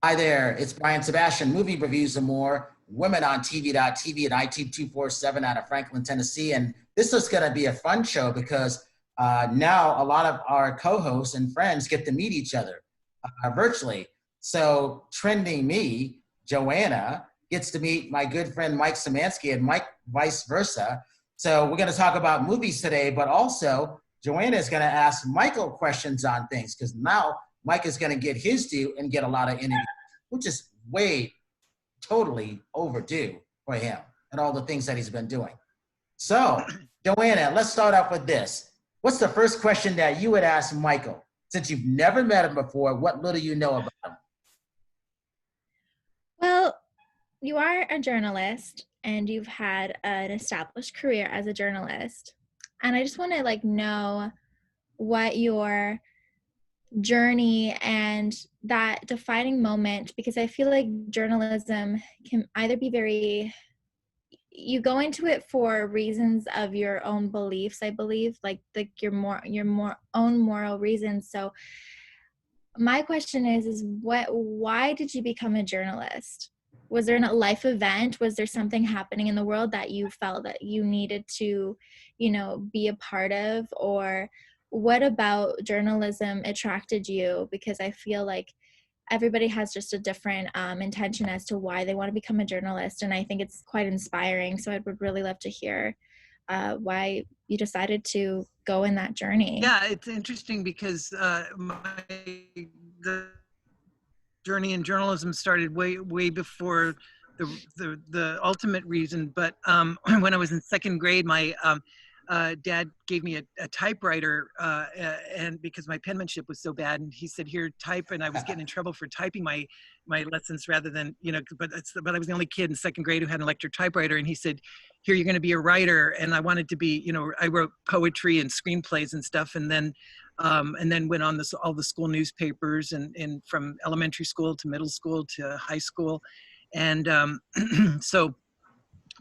Hi there, it's Brian Sebastian, Movie Reviews and More, Women on TV.tv and IT 247 out of Franklin, Tennessee. And this is going to be a fun show because now a lot of our co-hosts and friends get to meet each other virtually. So Trending Me, Joanna, gets to meet my good friend Mike Szymanski and Mike vice versa. So we're going to talk about movies today, but also Joanna is going to ask Michael questions on things because now Mike is going to get his due and get a lot of interviews, which is way totally overdue for him and all the things that he's been doing. So, Joanna, let's start off with this. What's the first question that you would ask Michael? Since you've never met him before, what little you know about him? Well, you are a journalist and you've had an established career as a journalist. And I just want to know what your journey and that defining moment, because I feel like journalism can either be you go into it for reasons of your own beliefs, I believe, your own moral reasons. So my question is why did you become a journalist? Was there a life event? Was there something happening in the world that you felt that you needed to, be a part of? Or what about journalism attracted you? Because I feel like everybody has just a different intention as to why they want to become a journalist. And I think it's quite inspiring. So I would really love to hear why you decided to go in that journey. Yeah, it's interesting because the journey in journalism started way before the ultimate reason. But when I was in second grade, my dad gave me a typewriter, and because my penmanship was so bad, and he said, "Here, type." And I was getting in trouble for typing my lessons rather than, but I was the only kid in second grade who had an electric typewriter. And he said, "Here, you're going to be a writer." And I wanted to be, I wrote poetry and screenplays and stuff. And then went on all the school newspapers and from elementary school to middle school to high school. And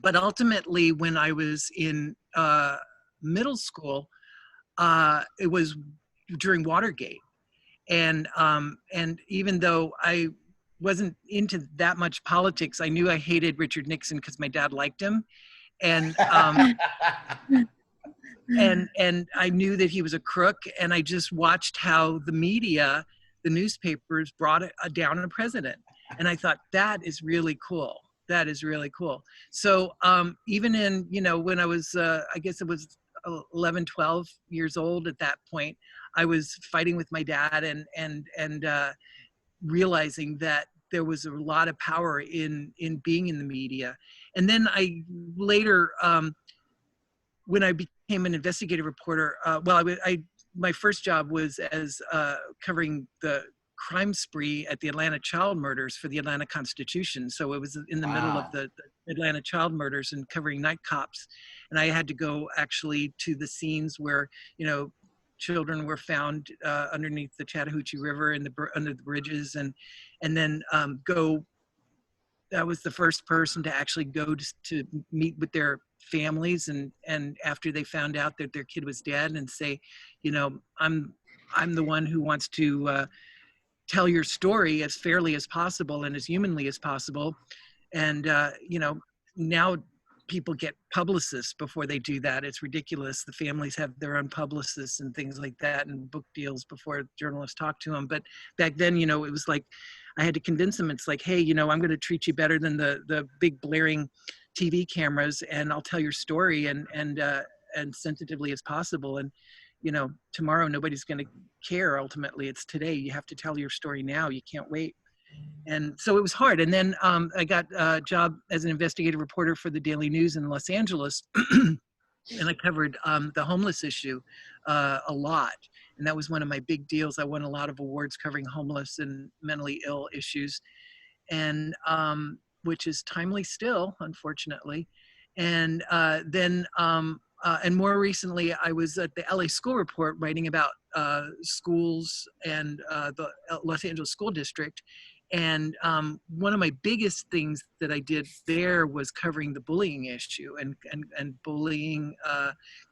but ultimately when I was in middle school, it was during Watergate. And even though I wasn't into that much politics, I knew I hated Richard Nixon because my dad liked him. And and I knew that he was a crook, and I just watched how the media, the newspapers, brought down a president. And I thought, that is really cool. That is really cool. So even in, when I was, I guess it was 11, 12 years old at that point, I was fighting with my dad and realizing that there was a lot of power in being in the media. And then I later, when I became an investigative reporter, my first job was as covering the crime spree at the Atlanta child murders for the Atlanta Constitution. So it was in the middle of the Atlanta child murders and covering night cops. And I had to go actually to the scenes where, children were found underneath the Chattahoochee River and under the bridges, and then go. I was the first person to actually go to meet with their families and after they found out that their kid was dead, and say, I'm the one who wants to tell your story as fairly as possible and as humanly as possible. And now people get publicists before they do that. It's ridiculous. The families have their own publicists and things like that, and book deals before journalists talk to them. But back then, it was like I had to convince them. It's like, hey, I'm going to treat you better than the big blaring TV cameras, and I'll tell your story and sensitively as possible. And tomorrow nobody's going to care. Ultimately, it's today. You have to tell your story now. You can't wait. And so it was hard. And then I got a job as an investigative reporter for the Daily News in Los Angeles. And I covered the homeless issue a lot. And that was one of my big deals. I won a lot of awards covering homeless and mentally ill issues, and which is timely still, unfortunately. And then more recently, I was at the LA School Report writing about schools and the Los Angeles School District. And one of my biggest things that I did there was covering the bullying issue and bullying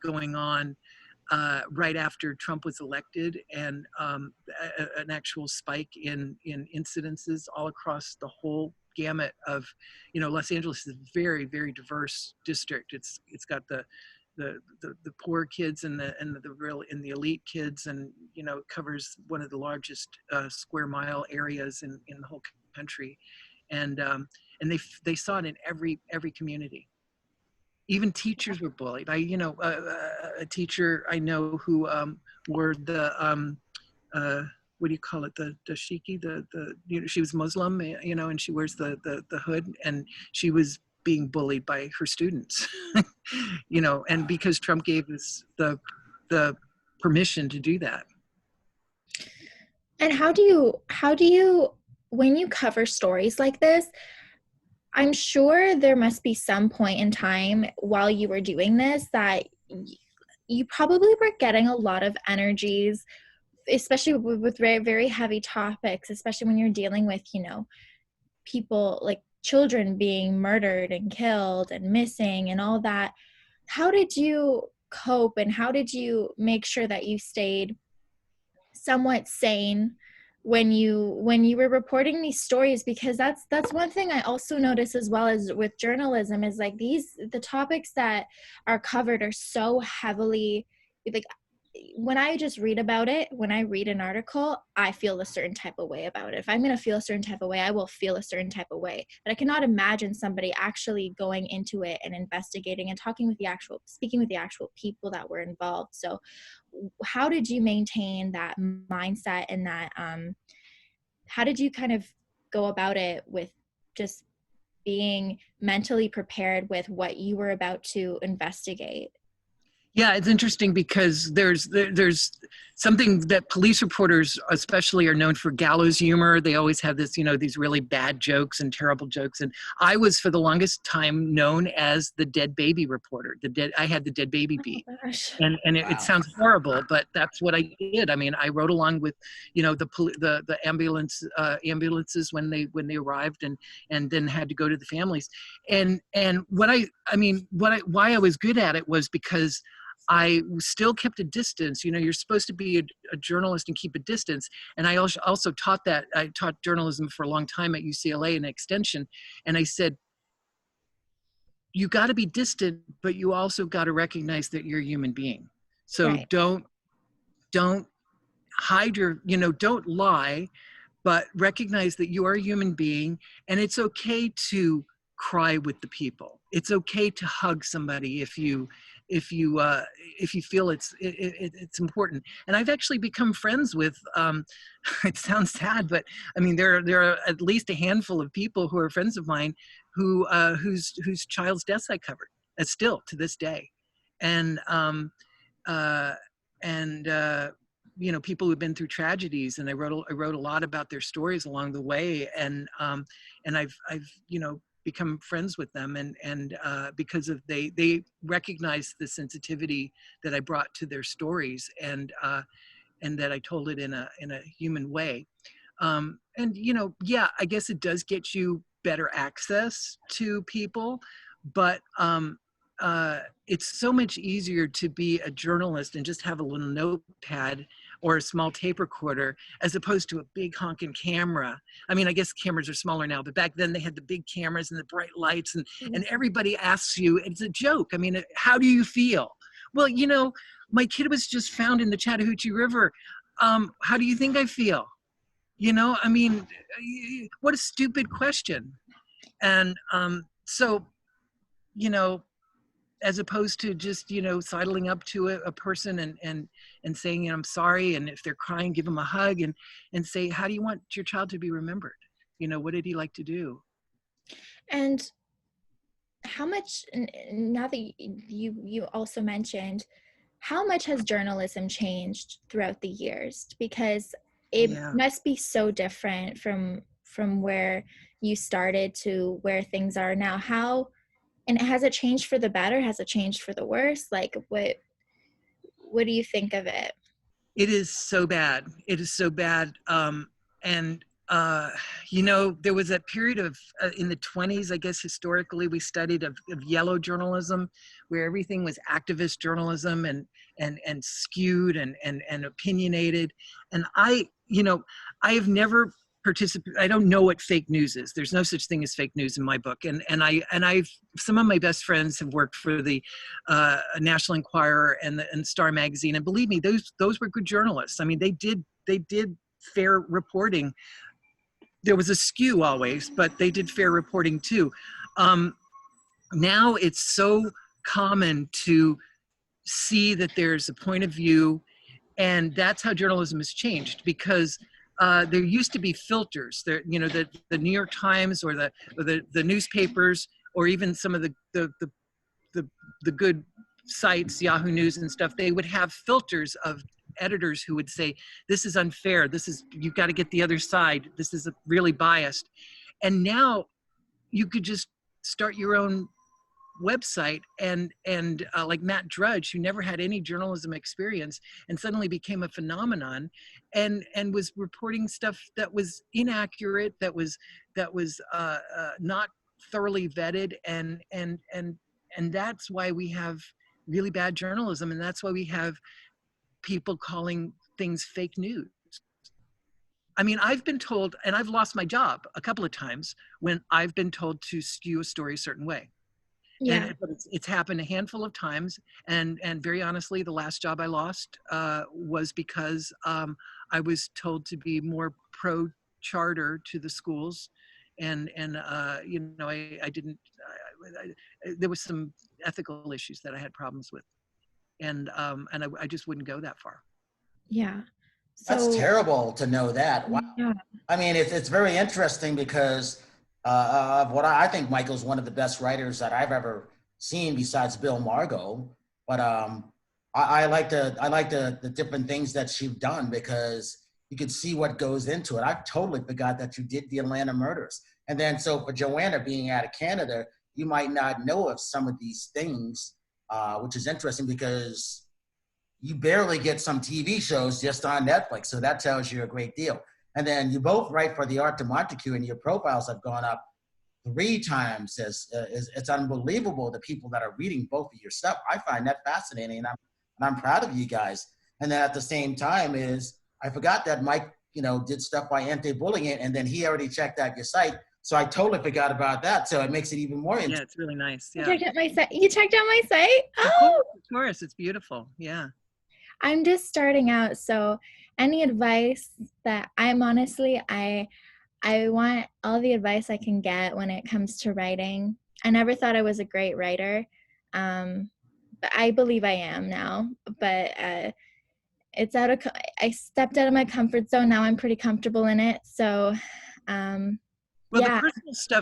going on right after Trump was elected, and an actual spike in incidences all across the whole gamut of, Los Angeles is a very, very diverse district. It's got the poor kids and the elite kids, and it covers one of the largest square mile areas in the whole country, and they saw it in every community. Even teachers were bullied. A teacher I know who wore the what do you call it, the dashiki, she was Muslim, and she wears the hood, and she was being bullied by her students, and because Trump gave us the permission to do that. And how do you, when you cover stories like this, I'm sure there must be some point in time while you were doing this that you probably were getting a lot of energies, especially with very, very heavy topics, especially when you're dealing with, people like children being murdered and killed and missing and all that. How did you cope, and how did you make sure that you stayed somewhat sane when you were reporting these stories? Because that's one thing I also notice as well as with journalism is like the topics that are covered are so heavily, like, when I just read about it, when I read an article, I feel a certain type of way about it. If I'm going to feel a certain type of way, I will feel a certain type of way. But I cannot imagine somebody actually going into it and investigating and speaking with the actual people that were involved. So how did you maintain that mindset, and that, how did you kind of go about it with just being mentally prepared with what you were about to investigate? Yeah, it's interesting because there's something that police reporters especially are known for: gallows humor. They always have this, these really bad jokes and terrible jokes. And I was for the longest time known as the dead baby reporter. I had the dead baby beat. Oh gosh. And Wow. it sounds horrible, but that's what I did. I mean, I rode along with, the ambulances when they arrived, and then had to go to the families. And why I was good at it was because I still kept a distance. You're supposed to be a journalist and keep a distance. And I also taught that. I taught journalism for a long time at UCLA in extension. And I said, you got to be distant, but you also got to recognize that you're a human being. So Right. don't hide don't lie, but recognize that you are a human being, and it's okay to cry with the people. It's okay to hug somebody if you feel it's important. And I've actually become friends with, it sounds sad, but I mean, there are at least a handful of people who are friends of mine whose child's deaths I covered, still to this day. And people who've been through tragedies, and I wrote a lot about their stories along the way, and I've become friends with them, and because of they recognize the sensitivity that I brought to their stories, and that I told it in a human way. I guess it does get you better access to people, but it's so much easier to be a journalist and just have a little notepad or a small tape recorder, as opposed to a big honking camera. I mean, I guess cameras are smaller now, but back then they had the big cameras and the bright lights, and everybody asks you, it's a joke. I mean, how do you feel? Well, my kid was just found in the Chattahoochee River. How do you think I feel? I mean, what a stupid question. And so, as opposed to just, sidling up to a person and saying, I'm sorry. And if they're crying, give them a hug and say, how do you want your child to be remembered? What did he like to do? And how much, now that you also mentioned, how much has journalism changed throughout the years? Because it must be so different from where you started to where things are now. And has it changed for the better? Has it changed for the worse? Like, what do you think of it? It is so bad. It is so bad. And you know, there was a period of in the 20s, I guess historically we studied of yellow journalism, where everything was activist journalism and skewed and opinionated. And you know, I have never participated. I don't know what fake news is. There's no such thing as fake news in my book. I've some of my best friends have worked for the National Enquirer and Star Magazine, and believe me, those were good journalists. I mean, they did fair reporting. There was a skew always, but they did fair reporting too. Now it's so common to see that there's a point of view, and that's how journalism has changed, because there used to be filters. There, you know, the New York Times or the newspapers, or even some of the good sites, Yahoo News and stuff, they would have filters of editors who would say, this is unfair, you've got to get the other side, this is really biased. And now you could just start your own website and like Matt Drudge, who never had any journalism experience and suddenly became a phenomenon, and was reporting stuff that was inaccurate, that was not thoroughly vetted, and that's why we have really bad journalism, and that's why we have people calling things fake news. I mean, I've been told, and I've lost my job a couple of times when I've been told to skew a story a certain way. Yeah. But it's happened a handful of times, and very honestly, the last job I lost was because I was told to be more pro charter to the schools, and you know, I didn't. There was some ethical issues that I had problems with, and I just wouldn't go that far. Yeah. That's So terrible to know that. Wow. yeah. I mean, it's very interesting because of what I think Michael's one of the best writers that I've ever seen besides Bill Margot. But I like the different things that she's done, because you can see what goes into it. I totally forgot that you did the Atlanta murders. And then so for Joanna being out of Canada, you might not know of some of these things, which is interesting because you barely get some TV shows just on Netflix. So that tells you a great deal. And then you both write for the Art to Montague, and your profiles have gone up 3 times. It's unbelievable, the people that are reading both of your stuff. I find that fascinating, and I'm proud of you guys. And then at the same time I forgot that Mike, you know, did stuff by anti-bullying, and then he already checked out your site. So I totally forgot about that. So it makes it even more interesting. Yeah, it's really nice. Yeah. You checked out my site. You checked out my site? Of course, it's beautiful. Yeah. I'm just starting out, so any advice that I want all the advice I can get when it comes to writing. I never thought I was a great writer, but I believe I am now. But I stepped out of my comfort zone. Now I'm pretty comfortable in it. So Well, yeah.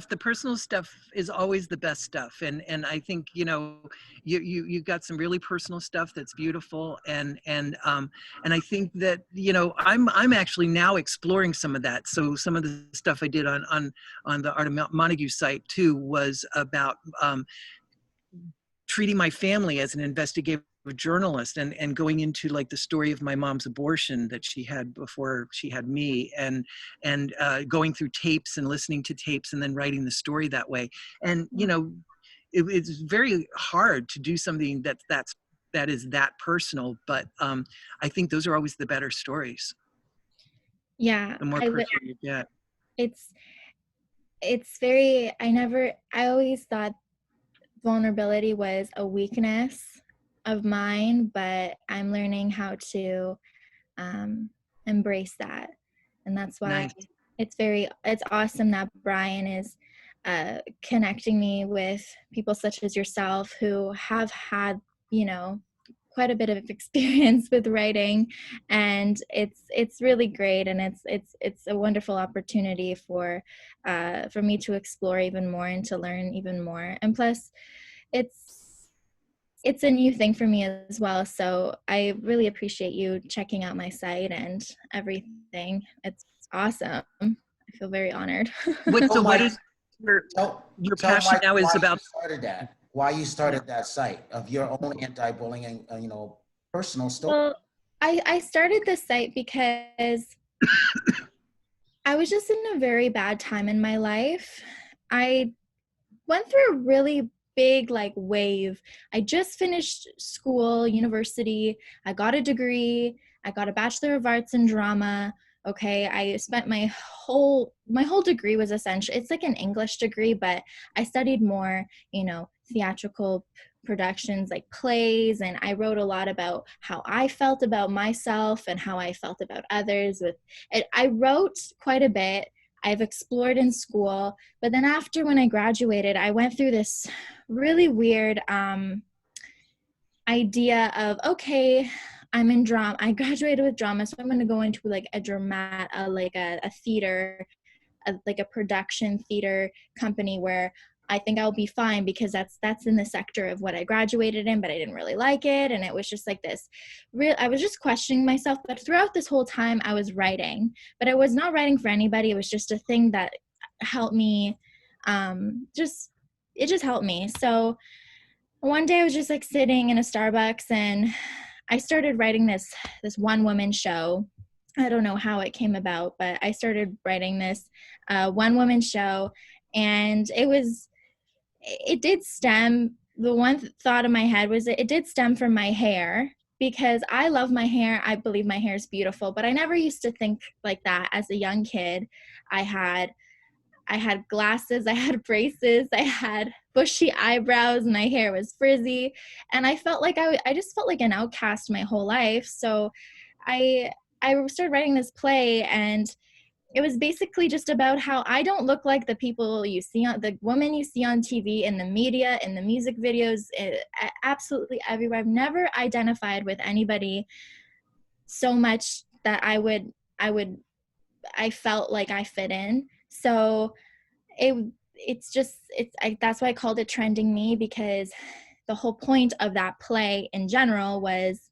the personal stuff is always the best stuff. And I think, you know, you've got some really personal stuff that's beautiful. And I think that, you know, I'm actually now exploring some of that. So some of the stuff I did on the Art of Montague site too was about treating my family as an investigative journalist, and going into like the story of my mom's abortion that she had before she had me, and going through tapes and listening to tapes and then writing the story that way. And you know, it's very hard to do something that is that personal, but I think those are always the better stories. Yeah. The more personal you get. It's very, I always thought vulnerability was a weakness of mine, but I'm learning how to embrace that. And that's why Nice. it's awesome that Brian is connecting me with people such as yourself who have had, you know, quite a bit of experience with writing, and it's really great, and it's a wonderful opportunity for me to explore even more and to learn even more. And plus it's a new thing for me as well. So I really appreciate you checking out my site and everything. It's awesome. I feel very honored. What Mike, is your passion Mike, now is about? Why you started that site of your own anti-bullying, you know, personal story. Well, I started this site because I was just in a very bad time in my life. I went through a really big like wave. I just finished school, university. I got a degree. I got a Bachelor of Arts in drama. Okay, I spent my whole degree was essentially, it's like an English degree, but I studied more, theatrical productions like plays, and I wrote a lot about how I felt about myself and how I felt about others with it. I wrote quite a bit. I've explored in school, but then after when I graduated, I went through this really weird idea of, okay, I'm in drama. I graduated with drama, so I'm going to go into like a a theater, like a production theater company where I think I'll be fine because that's in the sector of what I graduated in, but I didn't really like it, and it was just like this. I was just questioning myself. But throughout this whole time, I was writing, but I was not writing for anybody. It was just a thing that helped me. It just helped me. So one day I was just like sitting in a Starbucks, and I started writing this one woman show. I don't know how it came about, but I started writing this one woman show, and it did stem. The one thought in my head was that it did stem from my hair, because I love my hair. I believe my hair is beautiful, but I never used to think like that as a young kid. I had glasses, I had braces, I had bushy eyebrows, my hair was frizzy, and I felt like I just felt like an outcast my whole life. So I I started writing this play, and it was basically just about how I don't look like the people you see on the woman you see on TV, in the media, in the music videos, absolutely everywhere. I've never identified with anybody so much that I felt like I fit in. So that's why I called it Trending Me, because the whole point of that play in general was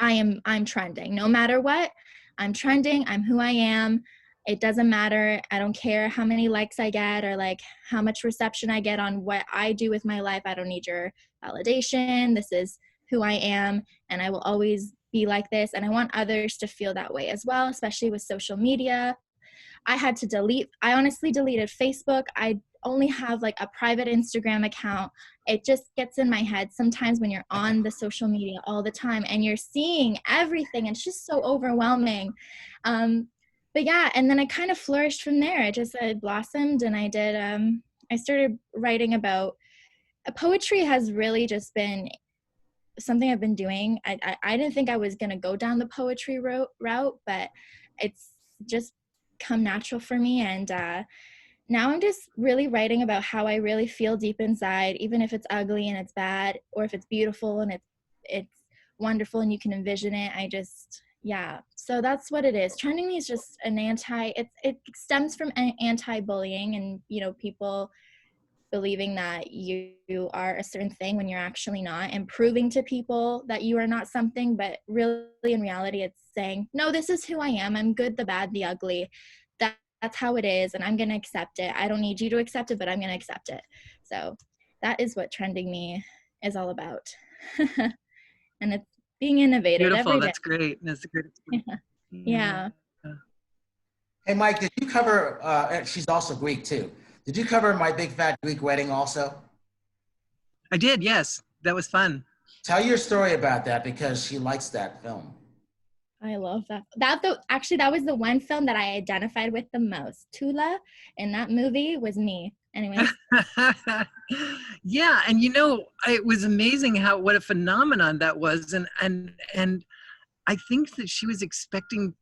I'm trending. No matter what, I'm trending. I'm who I am. It doesn't matter. I don't care how many likes I get or like how much reception I get on what I do with my life. I don't need your validation. This is who I am, and I will always be like this. And I want others to feel that way as well, especially with social media. I honestly deleted Facebook. I only have like a private Instagram account. It just gets in my head sometimes when you're on the social media all the time and you're seeing everything. It's just so overwhelming. But yeah, and then I kind of flourished from there. I blossomed, and I started writing about poetry. Has really just been something I've been doing. I didn't think I was going to go down the poetry route, but it's just come natural for me. And now I'm just really writing about how I really feel deep inside, even if it's ugly and it's bad, or if it's beautiful and it's wonderful and you can envision it. Yeah. So that's what it is. Trending Me is just it stems from anti-bullying, and, people believing that you are a certain thing when you're actually not, and proving to people that you are not something. But really, in reality, it's saying, no, this is who I am. I'm good, the bad, the ugly. That's how it is, and I'm going to accept it. I don't need you to accept it, but I'm going to accept it. So that is what Trending Me is all about. And it's being innovated Beautiful. every day. That's great. That's a great experience. Yeah. Hey, Mike, did you cover, she's also Greek too. Did you cover My Big Fat Greek Wedding also? I did, yes. That was fun. Tell your story about that, because she likes that film. I love that. Actually, that was the one film that I identified with the most. Tula in that movie was me. Anyways. Yeah, and it was amazing what a phenomenon that was, and I think that she was expecting.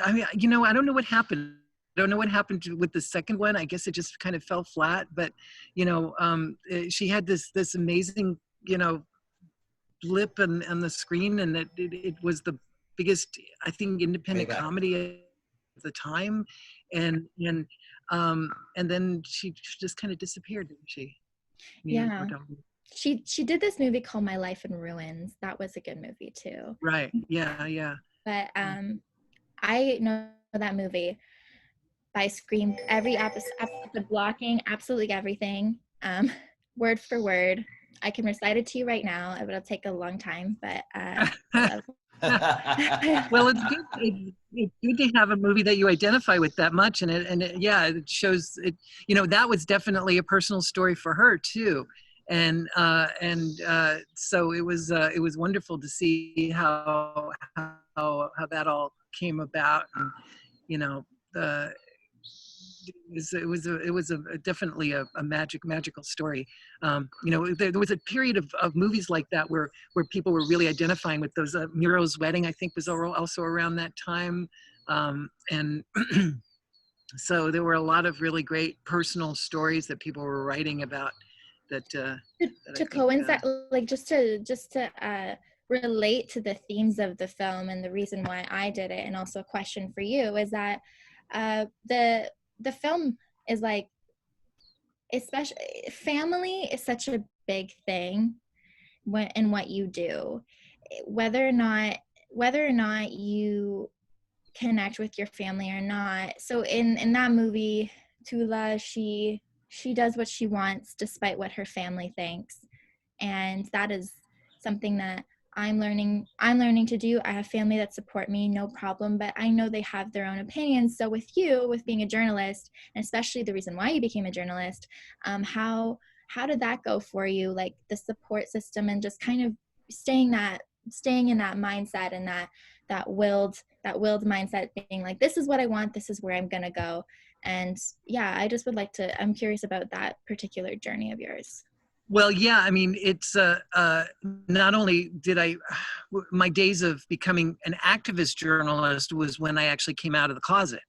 I mean, I don't know what happened. I don't know what happened with the second one. I guess it just kind of fell flat. But she had this amazing blip on the screen, and it was the biggest, I think, independent comedy at the time, and then she just kind of disappeared, didn't she? Yeah. She did this movie called My Life in Ruins. That was a good movie too. Right. Yeah. But I know that movie by scream, every episode, blocking, absolutely everything, word for word. I can recite it to you right now. It'll take a long time, but Well, it's good. It's good to have a movie that you identify with that much, yeah, it shows it. You know, that was definitely a personal story for her too, so it was wonderful to see how that all came about, and you know, the it was definitely a magical story. You know, there was a period of movies like that where people were really identifying with those. Muro's Wedding, I think, was also around that time, and so there were a lot of really great personal stories that people were writing about. To coincide, like just to relate to the themes of the film and the reason why I did it, and also a question for you is that the film is like, especially family is such a big thing in what you do, whether or not you connect with your family or not. So in that movie, Tula, she does what she wants despite what her family thinks, and that is something that I'm learning to do. I have family that support me, no problem, but I know they have their own opinions. So with you, with being a journalist, and especially the reason why you became a journalist, how did that go for you, like the support system and just kind of staying in that mindset, and that willed mindset, being like, this is what I want, this is where I'm gonna go. And yeah, I just would like to, I'm curious about that particular journey of yours. Well, yeah, I mean, it's not only did my days of becoming an activist journalist was when I actually came out of the closet.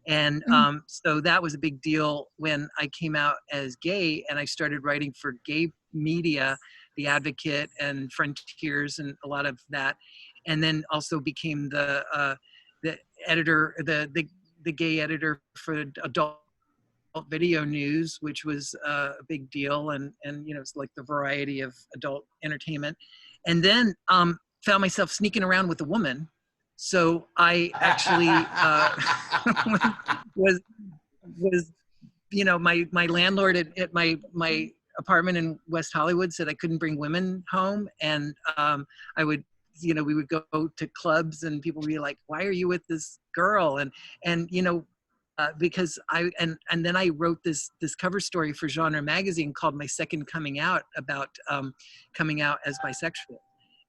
And so that was a big deal when I came out as gay, and I started writing for gay media, The Advocate and Frontiers and a lot of that. And then also became the editor, the gay editor for Adult Video News, which was a big deal, and you know, it's like the variety of adult entertainment. And then found myself sneaking around with a woman, so I actually was you know, my landlord at my apartment in West Hollywood said I couldn't bring women home, and I would, you know, we would go to clubs and people would be like, why are you with this girl? And you know, because and then I wrote this cover story for Genre magazine called My Second Coming Out, about coming out as bisexual,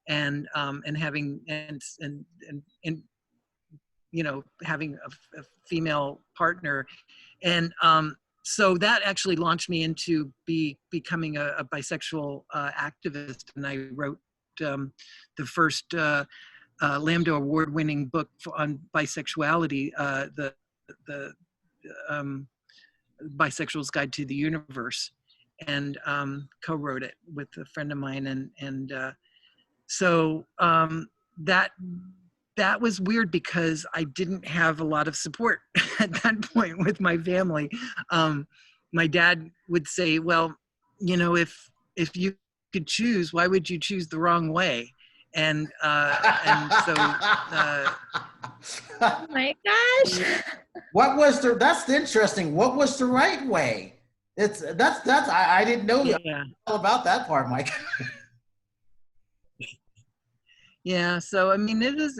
and having and you know, having a female partner, and so that actually launched me into becoming a bisexual activist, and I wrote the first Lambda award-winning book on bisexuality, the Bisexuals Guide to the Universe, and co-wrote it with a friend of mine, and so that was weird because I didn't have a lot of support at that point with my family. My dad would say, well, you know, if you could choose, why would you choose the wrong way? And so oh my gosh. That's interesting. What was the right way? I didn't know all about that part, Mike. Yeah, so I mean, it is,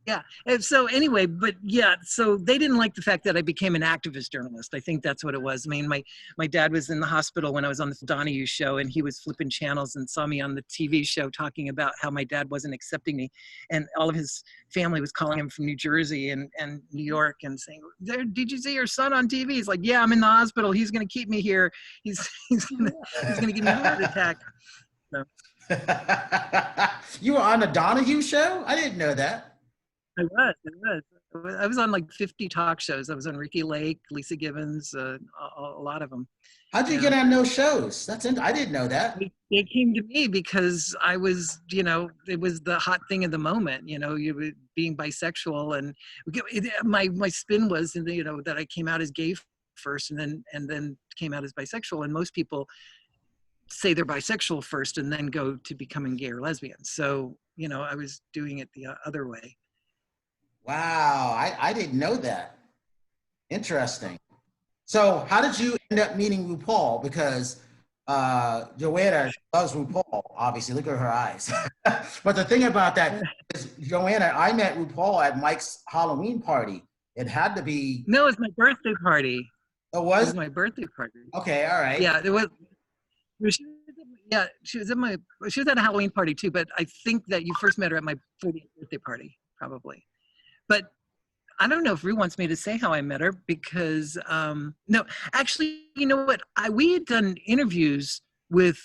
yeah. And so anyway, but yeah, so they didn't like the fact that I became an activist journalist. I think that's what it was. I mean, my dad was in the hospital when I was on the Donahue show, and he was flipping channels and saw me on the TV show talking about how my dad wasn't accepting me, and all of his family was calling him from New Jersey and New York and saying, did you see your son on TV? He's like, yeah, I'm in the hospital. He's going to keep me here. He's going to give me a heart attack. So. You were on the Donahue show? I didn't know that. I was on like 50 talk shows. I was on Ricky Lake, Lisa Gibbons, a lot of them. How'd you get on those shows? I didn't know that. They came to me because I was, you know, it was the hot thing of the moment, you know, you being bisexual, and my spin was, you know, that I came out as gay first and then came out as bisexual, and most people say they're bisexual first and then go to becoming gay or lesbian. So, you know, I was doing it the other way. Wow, I didn't know that. Interesting. So how did you end up meeting RuPaul? Because Joanna loves RuPaul, obviously. Look at her eyes. But the thing about that is, Joanna, I met RuPaul at Mike's Halloween party. It had to be. No, it was my birthday party. It It was? was my birthday party. Okay, all right. Yeah, it was. Yeah, she was at a Halloween party too, but I think that you first met her at my 40th birthday party, probably. But I don't know if Rue wants me to say how I met her because no, actually, you know what? We had done interviews with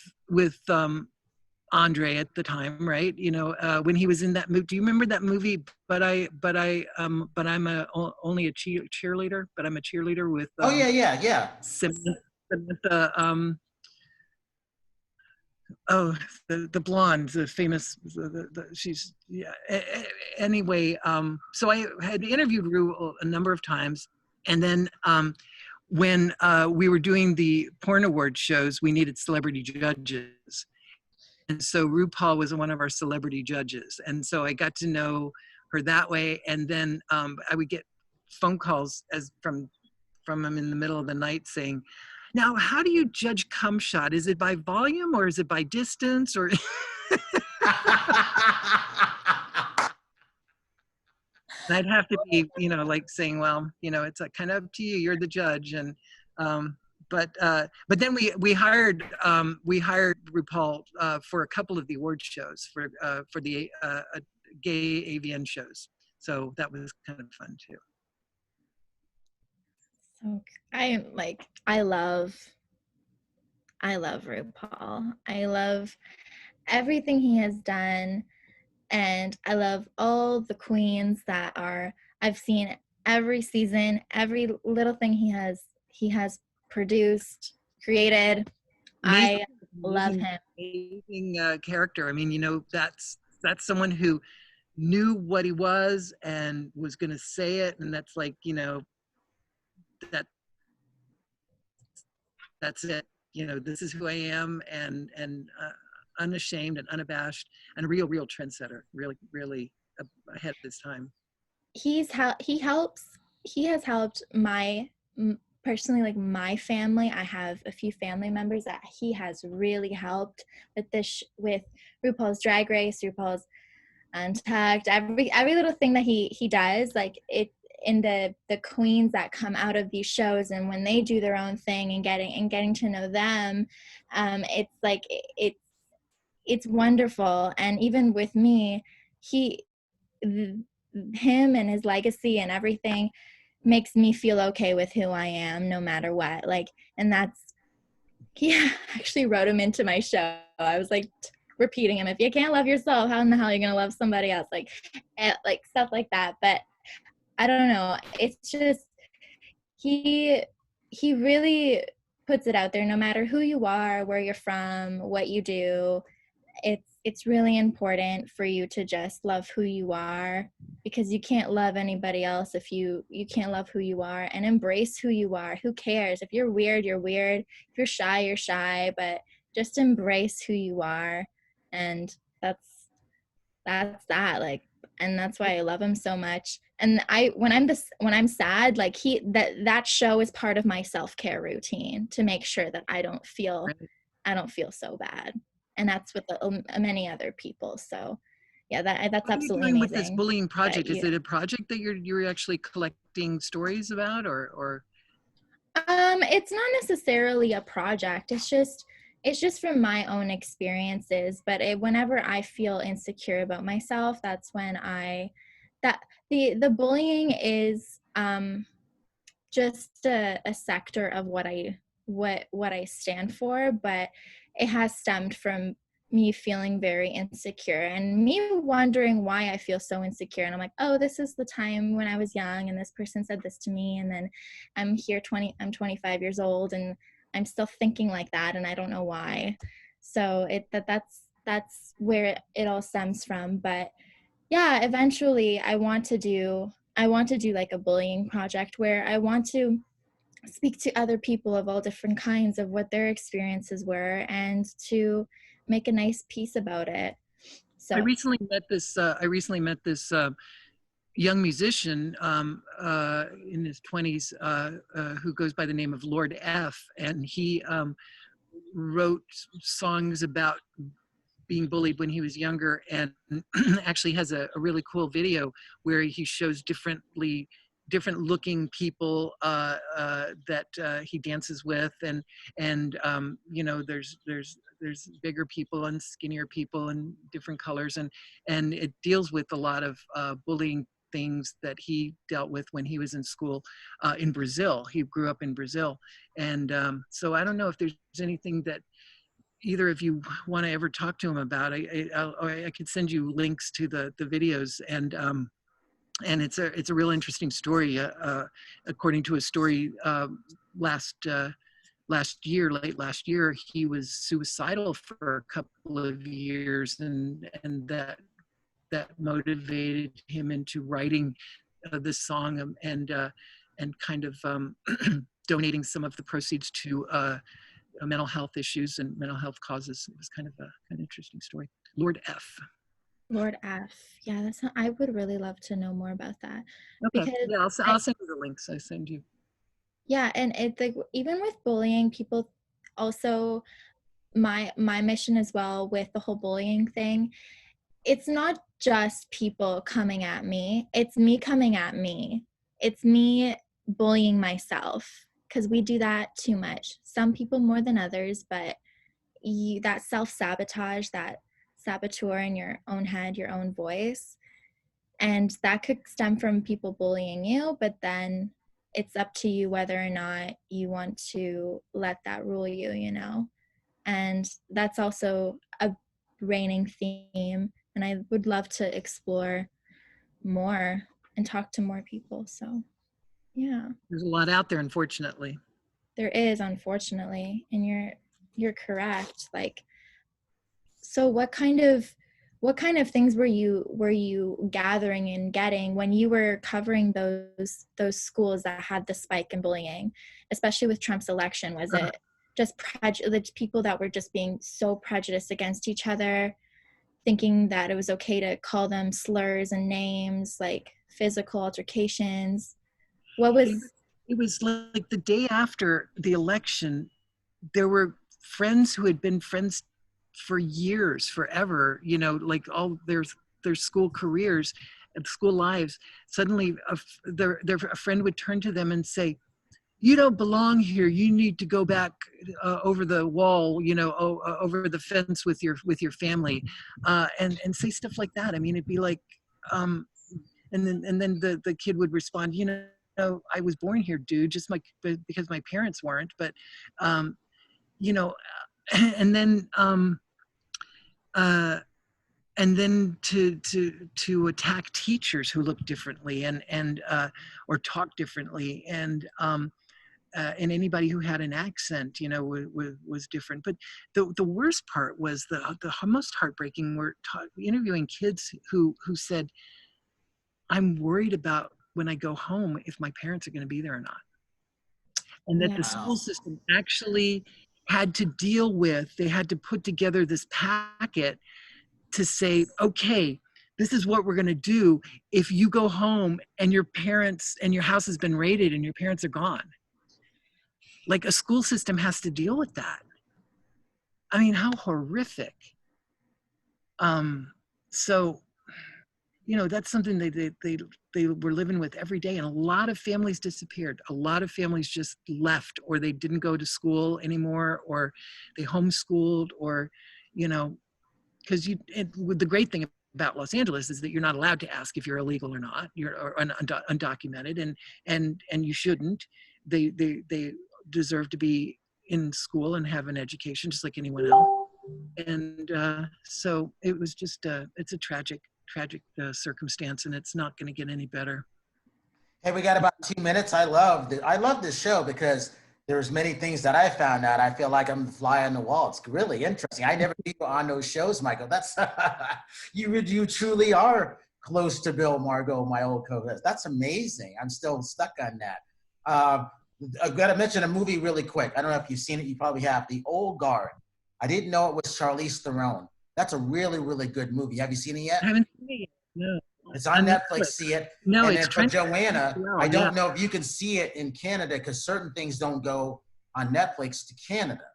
Andre at the time, right? You know, when he was in that movie. Do you remember that movie? But I'm only a cheerleader. But I'm a cheerleader with. Oh yeah. Samantha, oh, the blonde, the famous, she's, yeah. Anyway, so I had interviewed Rue a number of times, and then when we were doing the porn award shows, we needed celebrity judges, and so RuPaul was one of our celebrity judges, and so I got to know her that way, and then I would get phone calls from him in the middle of the night saying, now, how do you judge cum shot? Is it by volume or is it by distance? Or I'd have to be, you know, like saying, well, you know, it's kind of up to you. You're the judge. And but then we hired RuPaul for a couple of the award shows for the gay AVN shows. So that was kind of fun too. So I love RuPaul. I love everything he has done, and I love all the queens that I've seen every season, every little thing he has produced, created. I love him. Amazing character. I mean, you know, that's someone who knew what he was and was going to say it, and that's like, you know, that's it. You know, this is who I am, and unashamed and unabashed, and a real trendsetter. Really ahead of his time. He has helped personally, like my family. I have a few family members that he has really helped with with RuPaul's Drag Race, RuPaul's Untucked, every little thing that he does, like it. In the queens that come out of these shows, and when they do their own thing and getting to know them, it's like it's wonderful. And even with me, him and his legacy and everything makes me feel okay with who I am, no matter what. Like, and he actually wrote him into my show. I was like repeating him, if you can't love yourself, how in the hell are you gonna love somebody else? Like stuff like that. But I don't know. It's just he really puts it out there. No matter who you are, where you're from, what you do, it's really important for you to just love who you are, because you can't love anybody else if you can't love who you are, and embrace who you are. Who cares? If you're weird, you're weird. If you're shy, you're shy. But just embrace who you are, and that's that. Like, and that's why I love him so much. And when I'm sad, like that show is part of my self-care routine to make sure that I don't feel so bad. And that's with many other people. So yeah, that's absolutely amazing. With this bullying project, is it a project that you're actually collecting stories about, or? It's not necessarily a project. It's just from my own experiences. But whenever I feel insecure about myself, that's when the bullying is just a sector of what I stand for, but it has stemmed from me feeling very insecure and me wondering why I feel so insecure. And I'm like, oh, this is the time when I was young and this person said this to me, and then I'm 25 years old and I'm still thinking like that, and I don't know why. So that's where it all stems from. But yeah, eventually I want to do like a bullying project where I want to speak to other people of all different kinds of what their experiences were, and to make a nice piece about it. So I recently met this young musician in his 20s who goes by the name of Lord F, and he wrote songs about being bullied when he was younger, and actually has a really cool video where he shows different looking people that he dances with, and you know, there's bigger people and skinnier people and different colors, and it deals with a lot of bullying things that he dealt with when he was in school in Brazil. He grew up in Brazil, and so I don't know if there's anything that either of you want to ever talk to him about. I could send you links to the videos, and it's a real interesting story. According to a story last late last year, he was suicidal for a couple of years, and that motivated him into writing this song, and kind of donating some of the proceeds to mental health issues and mental health causes. It was kind of an interesting story. Lord F. Lord F. Yeah, I would really love to know more about that. Okay. Because Yeah, I'll send you the links. I send you. yeah, and it's like, even with bullying, people also, my mission as well with the whole bullying thing, it's not just people coming at me, it's me coming at me. It's me bullying myself, because we do that too much. Some people more than others, but that self-sabotage, that saboteur in your own head, your own voice, and that could stem from people bullying you, but then it's up to you whether or not you want to let that rule you, you know. And that's also a reigning theme, and I would love to explore more and talk to more people. So yeah, There's a lot out there, unfortunately. there is, unfortunately, and you're correct. Like, so what kind of things were you gathering and getting when you were covering those schools that had the spike in bullying, especially with Trump's election? Was it just the people that were just being so prejudiced against each other, thinking that it was okay to call them slurs and names, like physical altercations? What was It was like the day after the election, there were friends who had been friends for years, forever, you know, like all their school careers and school lives. Suddenly a friend would turn to them and say, "You don't belong here. You need to go back over the wall, you know, over the fence with your family," and say stuff like that. I mean, it'd be like, and then the kid would respond, "You know, I was born here, dude, just because my parents weren't." But you know, and then to attack teachers who look differently and or talk differently, and anybody who had an accent, you know, was different. But the worst part was the most heartbreaking. We're interviewing kids who said, "I'm worried about when I go home if my parents are going to be there or not," and that the school system actually had to deal with. They had to put together this packet to say, "Okay, this is what we're going to do if you go home and your parents and your house has been raided and your parents are gone." Like, a school system has to deal with that. I mean, how horrific. So, you know, that's something they were living with every day, and a lot of families disappeared. A lot of families just left, or they didn't go to school anymore, or they homeschooled, or, you know, because the great thing about Los Angeles is that you're not allowed to ask if you're illegal or not. You're undocumented, and you shouldn't. They deserve to be in school and have an education just like anyone else. And so it was just it's a tragic circumstance, and it's not going to get any better. Hey, we got about 2 minutes. I love this show because there's many things that I found out. I feel like I'm the fly on the wall. It's really interesting. I never knew you were on those shows, Michael. That's you truly are close to Bill Margot, my old co-host. That's amazing. I'm still stuck on that. I've got to mention a movie really quick. I don't know if you've seen it. You probably have. The Old Guard. I didn't know it was Charlize Theron. That's a really, really good movie. Have you seen it yet? I haven't seen it. No. It's on Netflix. See it. No, and it's then for Joanna, I don't yeah. know if you can see it in Canada because certain things don't go on Netflix to Canada.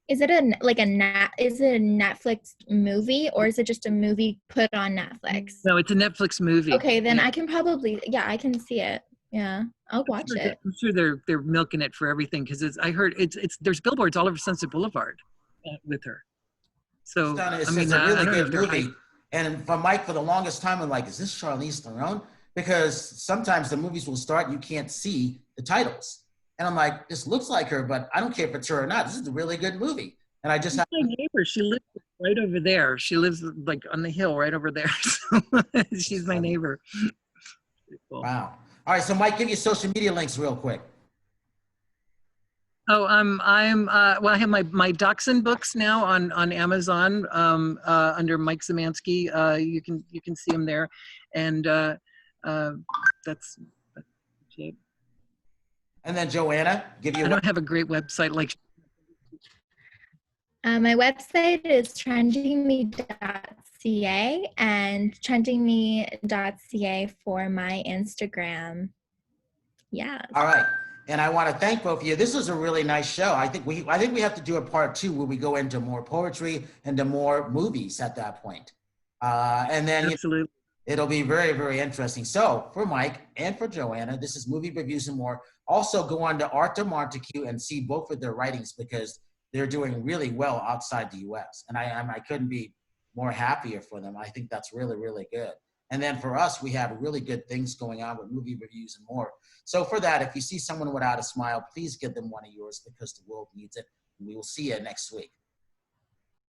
Is it is it a Netflix movie or is it just a movie put on Netflix? No, it's a Netflix movie. Okay, then Yeah. I can probably, yeah, I can see it. Yeah, I'll watch it. I'm sure they're milking it for everything because I heard it's there's billboards all over Sunset Boulevard with her. So It's a really good movie. And for Mike, for the longest time, I'm like, is this Charlize Theron? Because sometimes the movies will start and you can't see the titles. And I'm like, this looks like her, but I don't care if it's her or not. This is a really good movie. And I just She's my neighbor. She lives right over there. She lives like on the hill right over there. So she's my neighbor. Cool. Wow. All right, so Mike, give your social media links real quick. Oh, well, I have my Dachshund books now on Amazon under Mike Szymanski. You can see them there, and that's it. And then Joanna, give you. I don't have a great website like. My website is trendingme.ca and trendingme.ca for my Instagram. Yeah. All right. And I want to thank both of you. This was a really nice show. I think we have to do a part 2 where we go into more poetry and to more movies at that point. And then Absolutely. It'll be very, very interesting. So for Mike and for Joanna, this is Movie Reviews and More. Also go on to Art de Montague and see both of their writings because they're doing really well outside the US. And I couldn't be more happier for them. I think that's really, really good. And then for us, we have really good things going on with Movie Reviews and More. So for that, if you see someone without a smile, please give them one of yours because the world needs it. And we will see you next week.